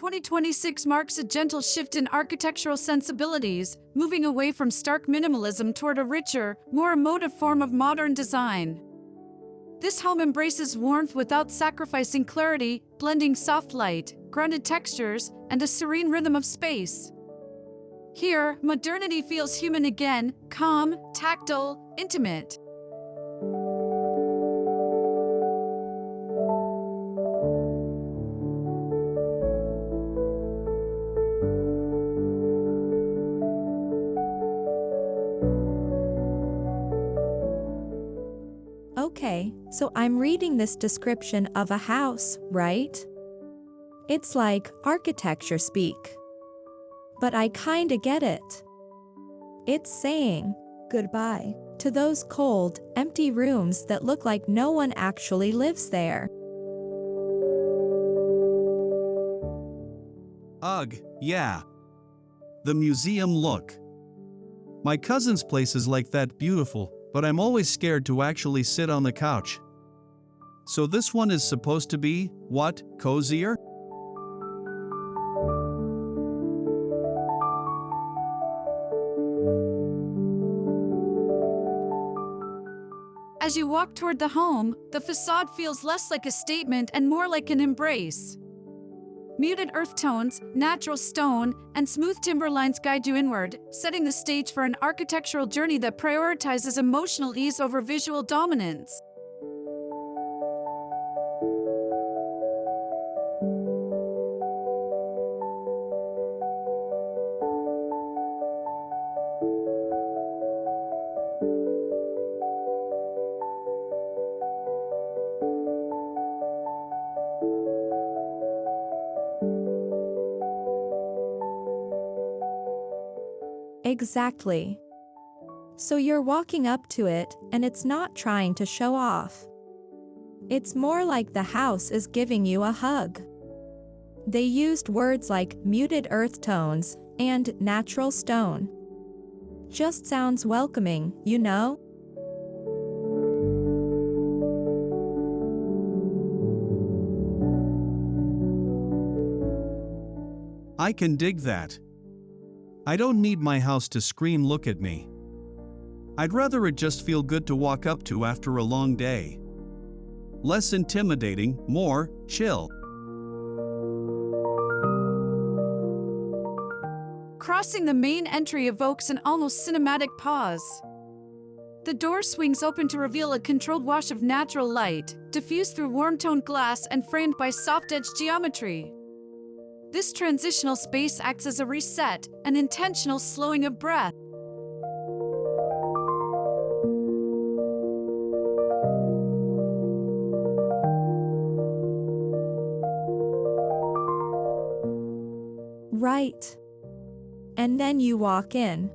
2026 marks a gentle shift in architectural sensibilities, moving away from stark minimalism toward a richer, more emotive form of modern design. This home embraces warmth without sacrificing clarity, blending soft light, grounded textures, and a serene rhythm of space. Here, modernity feels human again, calm, tactile, intimate. Okay, so I'm reading this description of a house, right? It's like architecture speak. But I kinda get it. It's saying goodbye to those cold, empty rooms that look like no one actually lives there. Ugh, yeah. The museum look. My cousin's place is like that beautiful, but I'm always scared to actually sit on the couch. So this one is supposed to be, what, cozier? As you walk toward the home, the facade feels less like a statement and more like an embrace. Muted earth tones, natural stone, and smooth timber lines guide you inward, setting the stage for an architectural journey that prioritizes emotional ease over visual dominance. Exactly. So you're walking up to it, and it's not trying to show off. It's more like the house is giving you a hug. They used words like muted earth tones and natural stone. Just sounds welcoming, you know? I can dig that. I don't need my house to scream look at me. I'd rather it just feel good to walk up to after a long day. Less intimidating, more chill. Crossing the main entry evokes an almost cinematic pause. The door swings open to reveal a controlled wash of natural light, diffused through warm-toned glass and framed by soft-edged geometry. This transitional space acts as a reset, an intentional slowing of breath. Right. And then you walk in.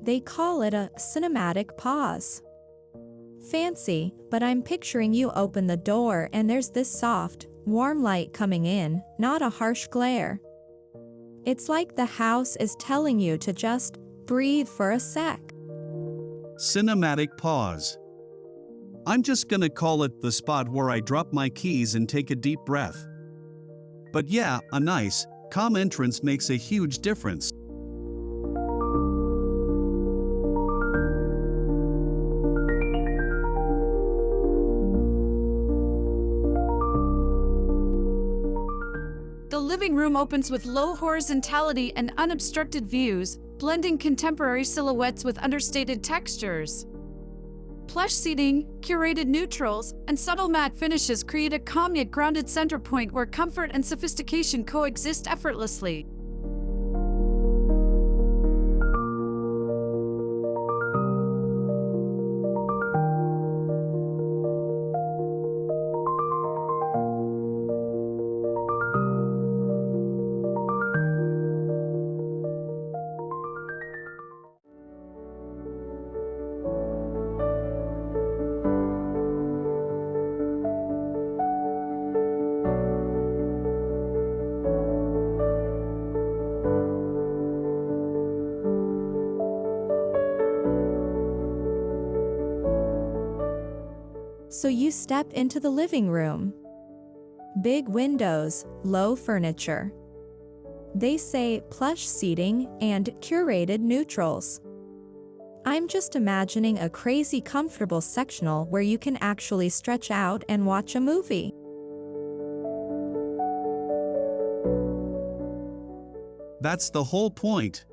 They call it a cinematic pause. Fancy, but I'm picturing you open the door and there's this soft, warm light coming in, not a harsh glare. It's like the house is telling you to just breathe for a sec. Cinematic pause. I'm just gonna call it the spot where I drop my keys and take a deep breath. But yeah, a nice, calm entrance makes a huge difference. The living room opens with low horizontality and unobstructed views, blending contemporary silhouettes with understated textures. Plush seating, curated neutrals, and subtle matte finishes create a calm yet grounded center point where comfort and sophistication coexist effortlessly. So you step into the living room. Big windows, low furniture, They say plush seating and curated neutrals. I'm just imagining a crazy comfortable sectional where you can actually stretch out and watch a movie. That's the whole point.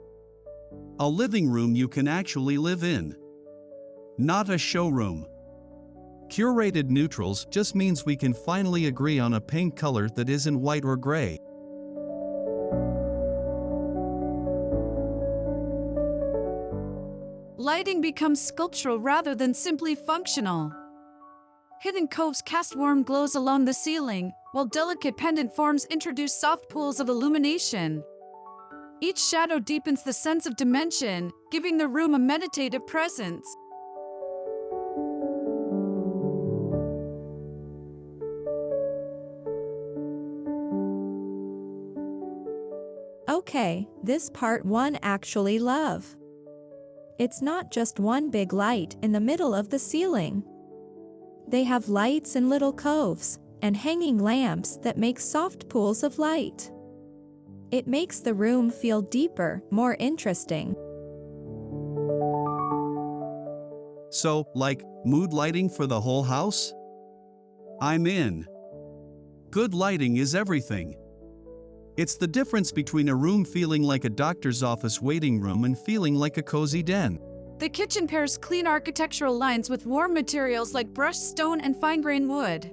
A living room you can actually live in. Not a showroom. Curated neutrals just means we can finally agree on a paint color that isn't white or gray. Lighting becomes sculptural rather than simply functional. Hidden coves cast warm glows along the ceiling, while delicate pendant forms introduce soft pools of illumination. Each shadow deepens the sense of dimension, giving the room a meditative presence. Okay, this part one actually love. It's not just one big light in the middle of the ceiling. They have lights in little coves and hanging lamps that make soft pools of light. It makes the room feel deeper, more interesting. So, like, mood lighting for the whole house? I'm in. Good lighting is everything. It's the difference between a room feeling like a doctor's office waiting room and feeling like a cozy den. The kitchen pairs clean architectural lines with warm materials like brushed stone and fine-grained wood.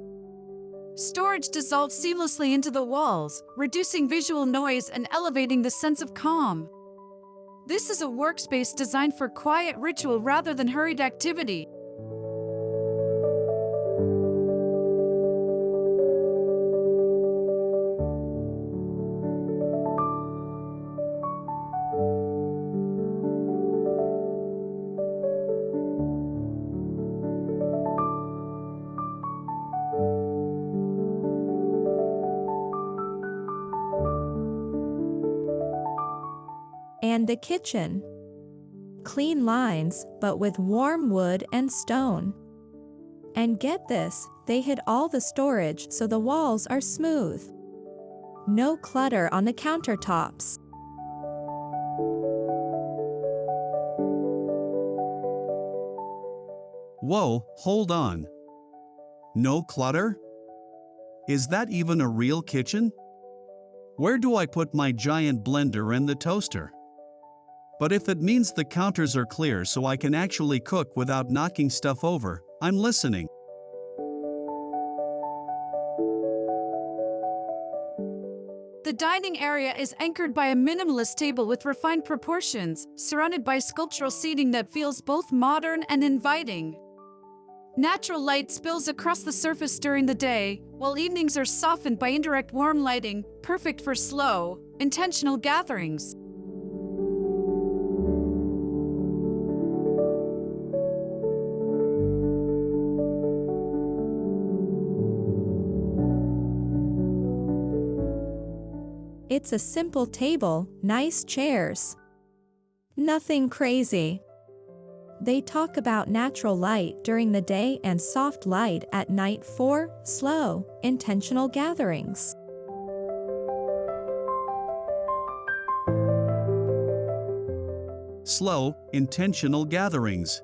Storage dissolves seamlessly into the walls, reducing visual noise and elevating the sense of calm. This is a workspace designed for quiet ritual rather than hurried activity. And the kitchen. Clean lines, but with warm wood and stone. And get this, they hid all the storage so the walls are smooth. No clutter on the countertops. Whoa, hold on. No clutter? Is that even a real kitchen? Where do I put my giant blender and the toaster? But if it means the counters are clear so I can actually cook without knocking stuff over, I'm listening. The dining area is anchored by a minimalist table with refined proportions, surrounded by sculptural seating that feels both modern and inviting. Natural light spills across the surface during the day, while evenings are softened by indirect warm lighting, perfect for slow, intentional gatherings. It's a simple table, nice chairs. Nothing crazy. They talk about natural light during the day and soft light at night for slow, intentional gatherings. Slow, intentional gatherings.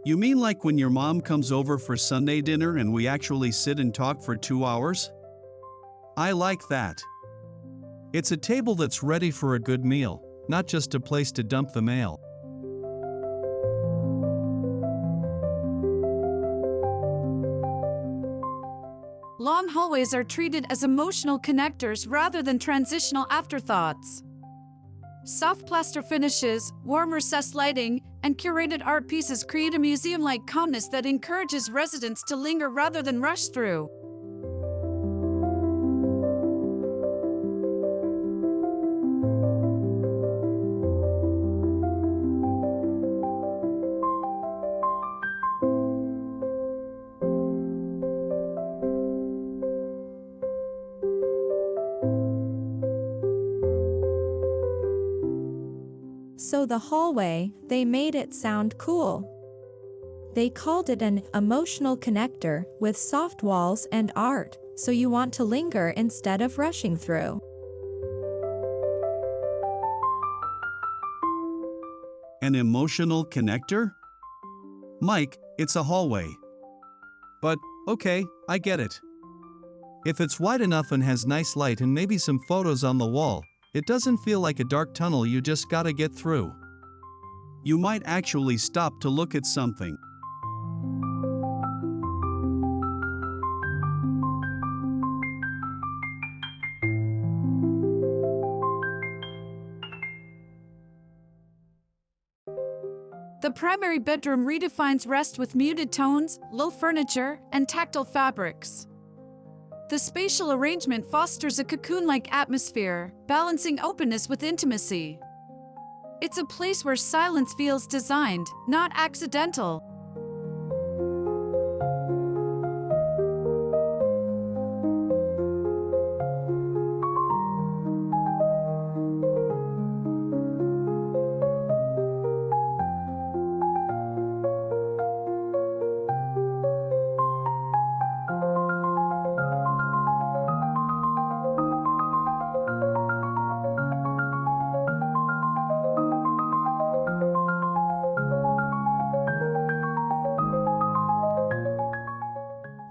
You mean like when your mom comes over for Sunday dinner and we actually sit and talk for 2 hours? I like that. It's a table that's ready for a good meal, not just a place to dump the mail. Long hallways are treated as emotional connectors rather than transitional afterthoughts. Soft plaster finishes, warm recessed lighting, and curated art pieces create a museum-like calmness that encourages residents to linger rather than rush through. So the hallway, they made it sound cool. They called it an emotional connector with soft walls and art, so you want to linger instead of rushing through. An emotional connector? Mike, it's a hallway. But, okay, I get it. If it's wide enough and has nice light and maybe some photos on the wall, it doesn't feel like a dark tunnel you just gotta get through. You might actually stop to look at something. The primary bedroom redefines rest with muted tones, low furniture, and tactile fabrics. The spatial arrangement fosters a cocoon-like atmosphere, balancing openness with intimacy. It's a place where silence feels designed, not accidental.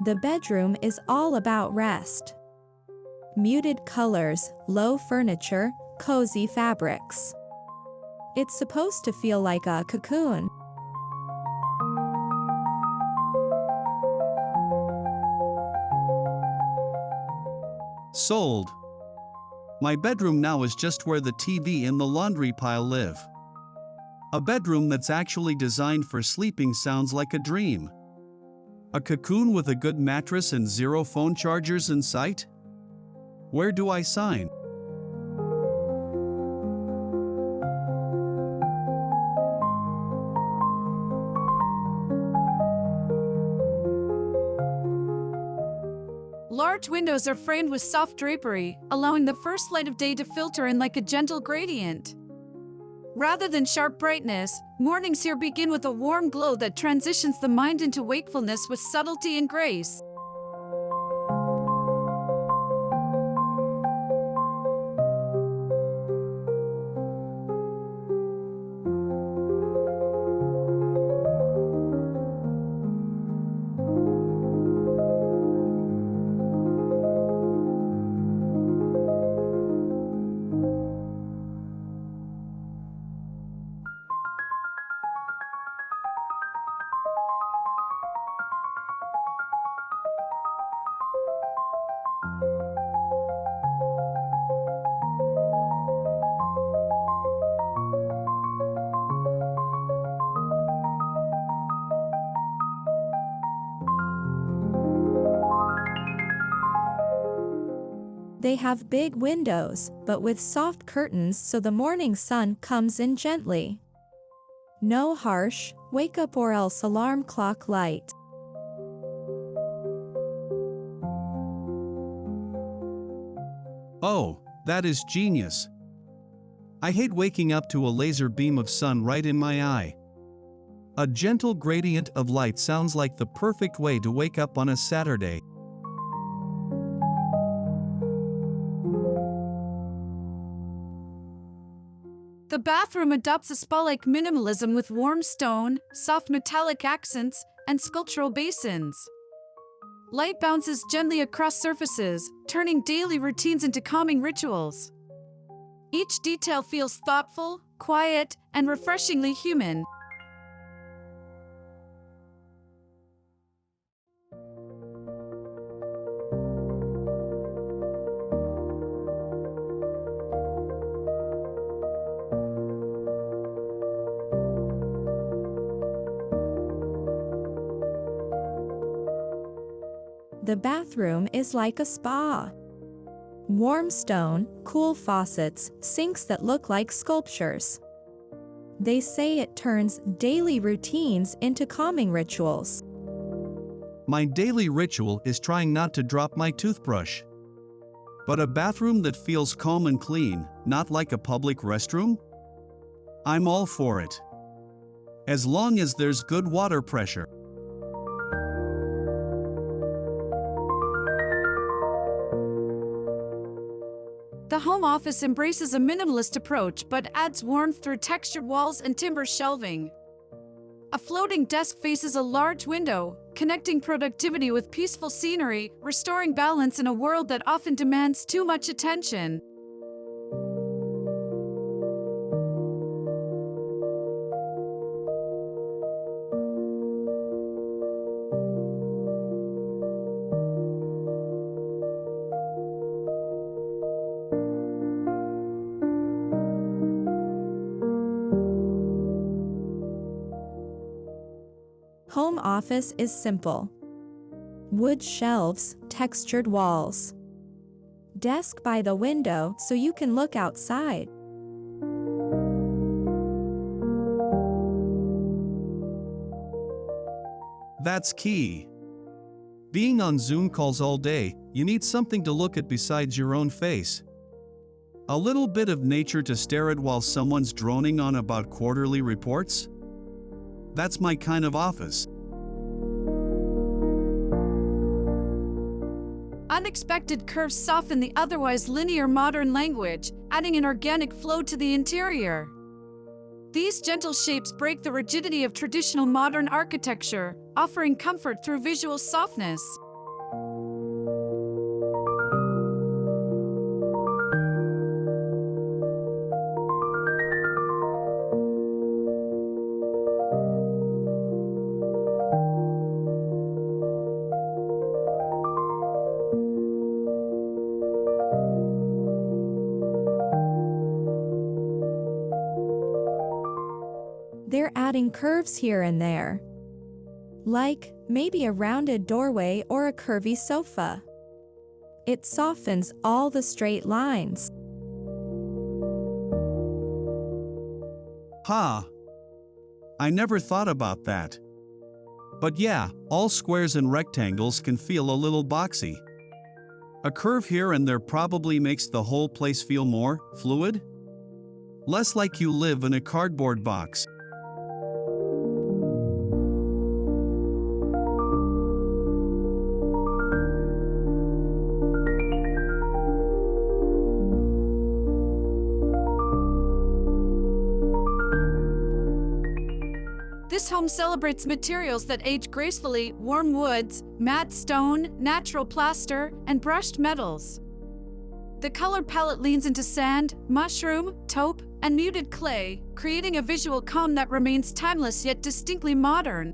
The bedroom is all about rest. Muted colors, low furniture, cozy fabrics. It's supposed to feel like a cocoon. Sold. My bedroom now is just where the TV and the laundry pile live. A bedroom that's actually designed for sleeping sounds like a dream. A cocoon with a good mattress and 0 phone chargers in sight? Where do I sign? Large windows are framed with soft drapery, allowing the first light of day to filter in like a gentle gradient. Rather than sharp brightness, mornings here begin with a warm glow that transitions the mind into wakefulness with subtlety and grace. They have big windows, but with soft curtains so the morning sun comes in gently. No harsh, wake up or else alarm clock light. Oh, that is genius. I hate waking up to a laser beam of sun right in my eye. A gentle gradient of light sounds like the perfect way to wake up on a Saturday. The bathroom adopts a spa-like minimalism with warm stone, soft metallic accents, and sculptural basins. Light bounces gently across surfaces, turning daily routines into calming rituals. Each detail feels thoughtful, quiet, and refreshingly human. The bathroom is like a spa. Warm stone, cool faucets, sinks that look like sculptures. They say it turns daily routines into calming rituals. My daily ritual is trying not to drop my toothbrush. But a bathroom that feels calm and clean, not like a public restroom? I'm all for it. As long as there's good water pressure. The The home office embraces a minimalist approach but adds warmth through textured walls and timber shelving. A floating desk faces a large window, connecting productivity with peaceful scenery, restoring balance in a world that often demands too much attention. Home office is simple. Wood shelves, textured walls. Desk by the window so you can look outside. That's key. Being on Zoom calls all day, you need something to look at besides your own face. A little bit of nature to stare at while someone's droning on about quarterly reports? That's my kind of office. Unexpected curves soften the otherwise linear modern language, adding an organic flow to the interior. These gentle shapes break the rigidity of traditional modern architecture, offering comfort through visual softness. They're adding curves here and there. Like, maybe a rounded doorway or a curvy sofa. It softens all the straight lines. I never thought about that. But yeah, all squares and rectangles can feel a little boxy. A curve here and there probably makes the whole place feel more fluid. Less like you live in a cardboard box. This home celebrates materials that age gracefully: warm woods, matte stone, natural plaster, and brushed metals. The color palette leans into sand, mushroom, taupe, and muted clay, creating a visual calm that remains timeless yet distinctly modern.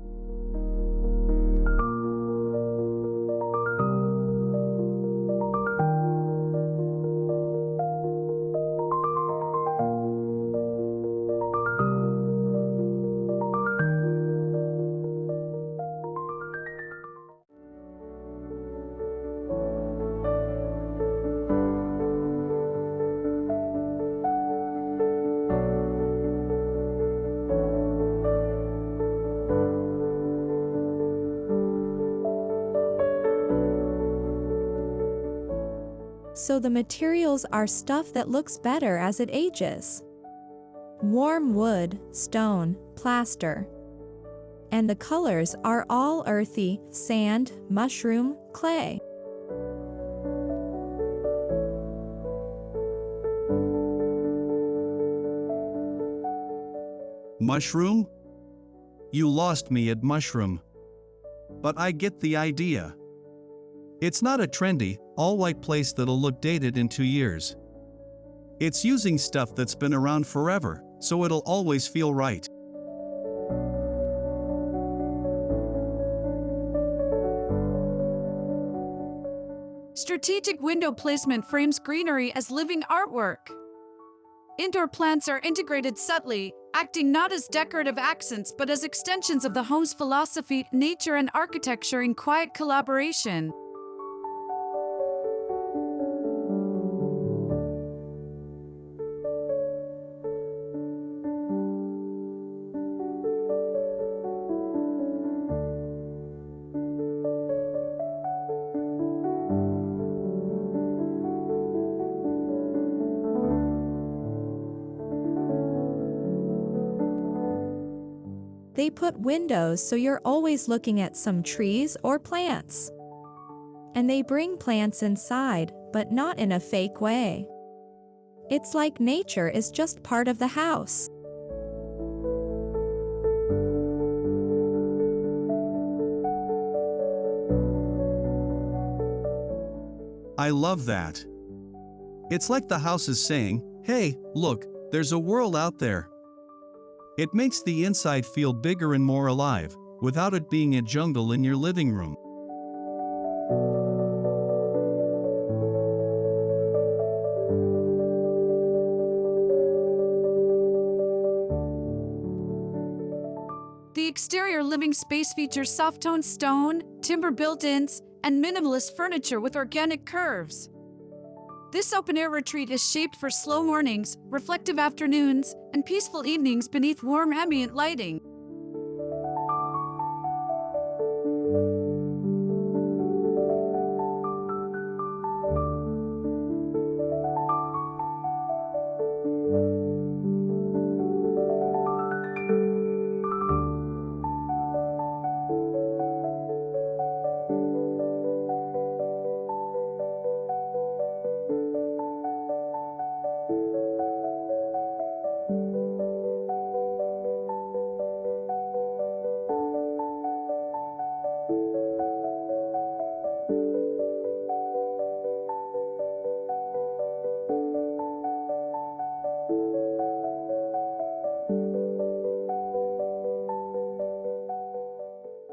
So the materials are stuff that looks better as it ages. Warm wood, stone, plaster. And the colors are all earthy: sand, mushroom, clay. Mushroom? You lost me at mushroom. But I get the idea. It's not a trendy, all-white place that'll look dated in 2 years. It's using stuff that's been around forever, so it'll always feel right. Strategic window placement frames greenery as living artwork. Indoor plants are integrated subtly, acting not as decorative accents but as extensions of the home's philosophy, nature and architecture in quiet collaboration. They put windows so you're always looking at some trees or plants. And they bring plants inside, but not in a fake way. It's like nature is just part of the house. I love that. It's like the house is saying, hey, look, there's a world out there. It makes the inside feel bigger and more alive, without it being a jungle in your living room. The exterior living space features soft-toned stone, timber built-ins, and minimalist furniture with organic curves. This open-air retreat is shaped for slow mornings, reflective afternoons, and peaceful evenings beneath warm ambient lighting.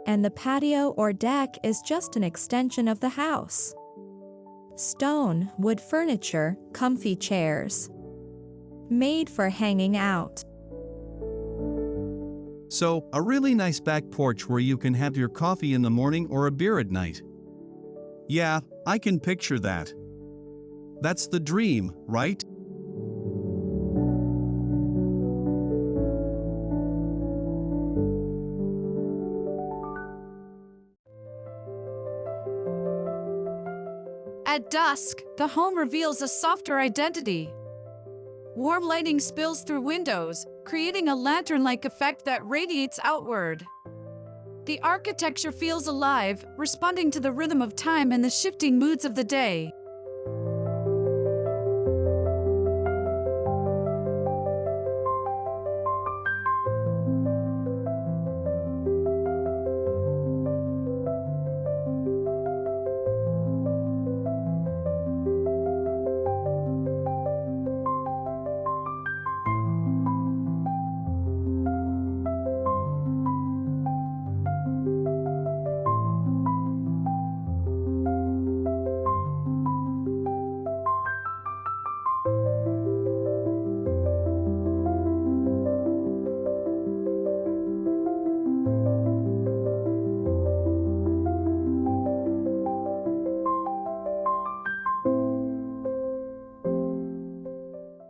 And the patio or deck is just an extension of the house. Stone, wood furniture, comfy chairs. Made for hanging out. So, a really nice back porch where you can have your coffee in the morning or a beer at night. Yeah, I can picture that. That's the dream, right? At dusk, the home reveals a softer identity. Warm lighting spills through windows, creating a lantern-like effect that radiates outward. The architecture feels alive, responding to the rhythm of time and the shifting moods of the day.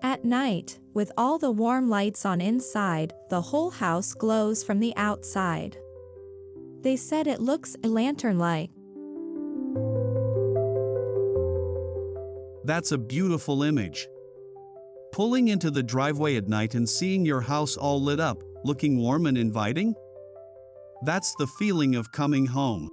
At night, with all the warm lights on inside, the whole house glows from the outside. They said it looks lantern-like. That's a beautiful image. Pulling into the driveway at night and seeing your house all lit up, looking warm and inviting? That's the feeling of coming home.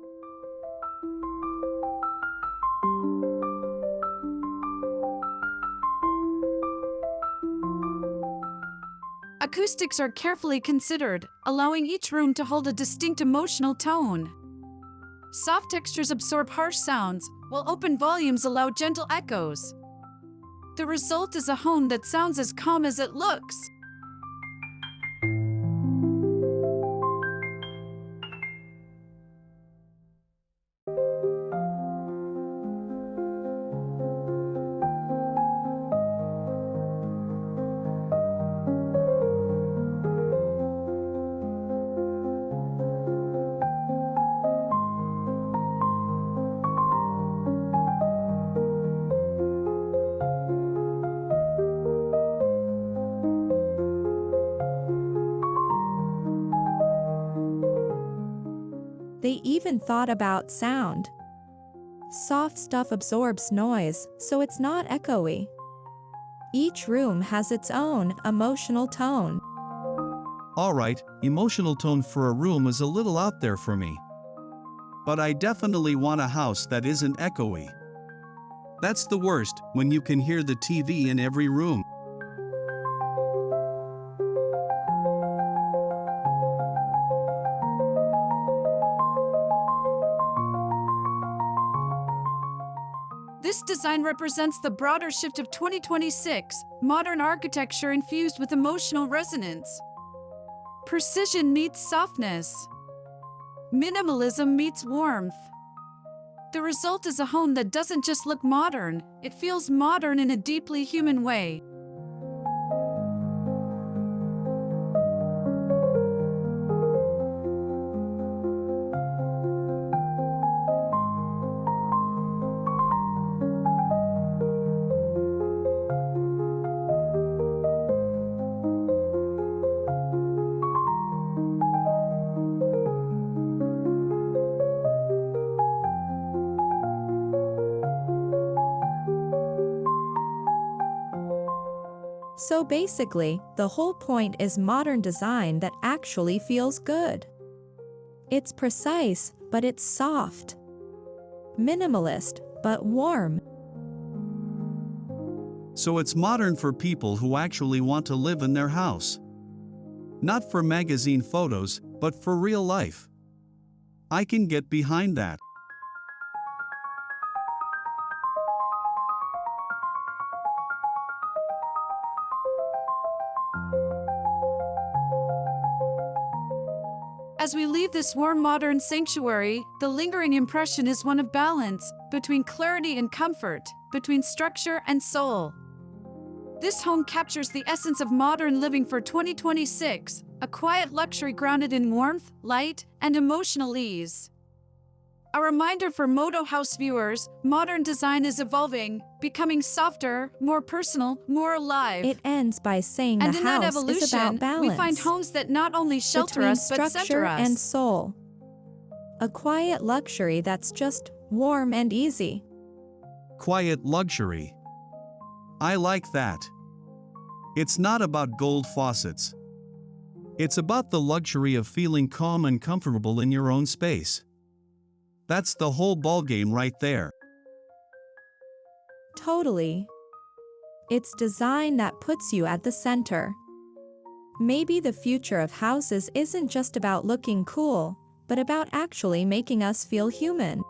Acoustics are carefully considered, allowing each room to hold a distinct emotional tone. Soft textures absorb harsh sounds, while open volumes allow gentle echoes. The result is a home that sounds as calm as it looks. They even thought about sound. Soft stuff absorbs noise, so it's not echoey. Each room has its own emotional tone. Alright, emotional tone for a room is a little out there for me. But I definitely want a house that isn't echoey. That's the worst, when you can hear the TV in every room. This design represents the broader shift of 2026, modern architecture infused with emotional resonance. Precision meets softness. Minimalism meets warmth. The result is a home that doesn't just look modern, it feels modern in a deeply human way. So basically, the whole point is modern design that actually feels good. It's precise, but it's soft. Minimalist, but warm. So it's modern for people who actually want to live in their house. Not for magazine photos, but for real life. I can get behind that. As we leave this warm modern sanctuary, the lingering impression is one of balance, between clarity and comfort, between structure and soul. This home captures the essence of modern living for 2026, a quiet luxury grounded in warmth, light, and emotional ease. A reminder for Modo Haus viewers, modern design is evolving, becoming softer, more personal, more alive. It ends by saying And the in that house is evolution, about balance. we find homes that not only shelter between us but structure center us. and soul. A quiet luxury that's just warm and easy. Quiet luxury. I like that. It's not about gold faucets. It's about the luxury of feeling calm and comfortable in your own space. That's the whole ballgame right there. Totally. It's design that puts you at the center. Maybe the future of houses isn't just about looking cool, but about actually making us feel human.